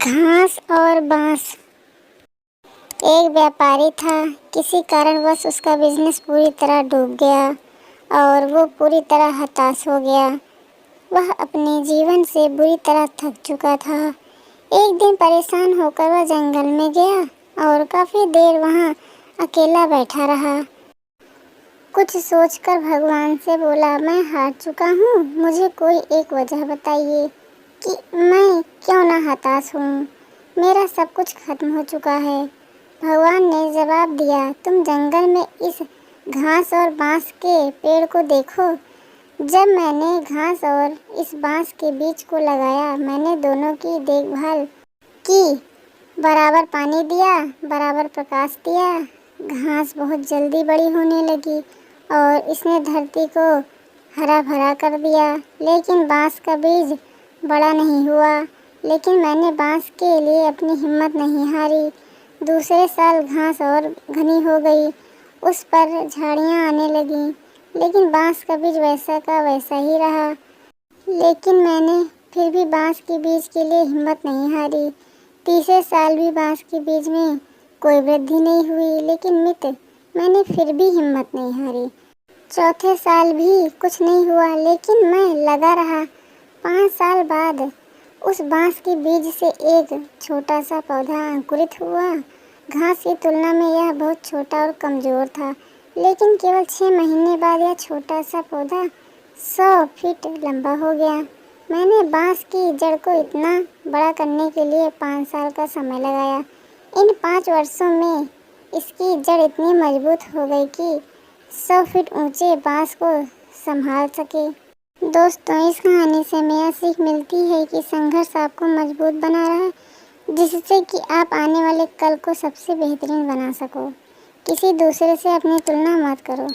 घास और बांस। एक व्यापारी था। किसी कारणवश उसका बिजनेस पूरी तरह डूब गया और वो पूरी तरह हताश हो गया। वह अपने जीवन से बुरी तरह थक चुका था। एक दिन परेशान होकर वह जंगल में गया और काफ़ी देर वहाँ अकेला बैठा रहा। कुछ सोचकर भगवान से बोला, मैं हार चुका हूँ, मुझे कोई एक वजह बताइए कि मैं क्यों ना हताश हूँ। मेरा सब कुछ खत्म हो चुका है। भगवान ने जवाब दिया, तुम जंगल में इस घास और बांस के पेड़ को देखो। जब मैंने घास और इस बांस के बीज को लगाया, मैंने दोनों की देखभाल की, बराबर पानी दिया, बराबर प्रकाश दिया। घास बहुत जल्दी बड़ी होने लगी और इसने धरती को हरा भरा कर दिया। लेकिन बांस का बीज बड़ा नहीं हुआ। लेकिन मैंने बांस के लिए अपनी हिम्मत नहीं हारी। दूसरे साल घास और घनी हो गई, उस पर झाड़ियाँ आने लगीं, लेकिन बांस का बीज वैसा का वैसा ही रहा। लेकिन मैंने फिर भी बांस के बीज के लिए हिम्मत नहीं हारी। तीसरे साल भी बांस के बीज में कोई वृद्धि नहीं हुई, लेकिन मित्र, मैंने फिर भी हिम्मत नहीं हारी। चौथे साल भी कुछ नहीं हुआ, लेकिन मैं लगा रहा। 5 साल बाद उस बांस के बीज से एक छोटा सा पौधा अंकुरित हुआ। घास की तुलना में यह बहुत छोटा और कमज़ोर था, लेकिन केवल 6 महीने बाद यह छोटा सा पौधा 100 फीट लंबा हो गया। मैंने बांस की जड़ को इतना बड़ा करने के लिए 5 साल का समय लगाया। इन 5 वर्षों में इसकी जड़ इतनी मजबूत हो गई कि 100 फीट ऊंचे बांस को संभाल सके। दोस्तों, इस कहानी से हमें यह सीख मिलती है कि संघर्ष आपको मजबूत बना रहा है, जिससे कि आप आने वाले कल को सबसे बेहतरीन बना सको। किसी दूसरे से अपनी तुलना मत करो।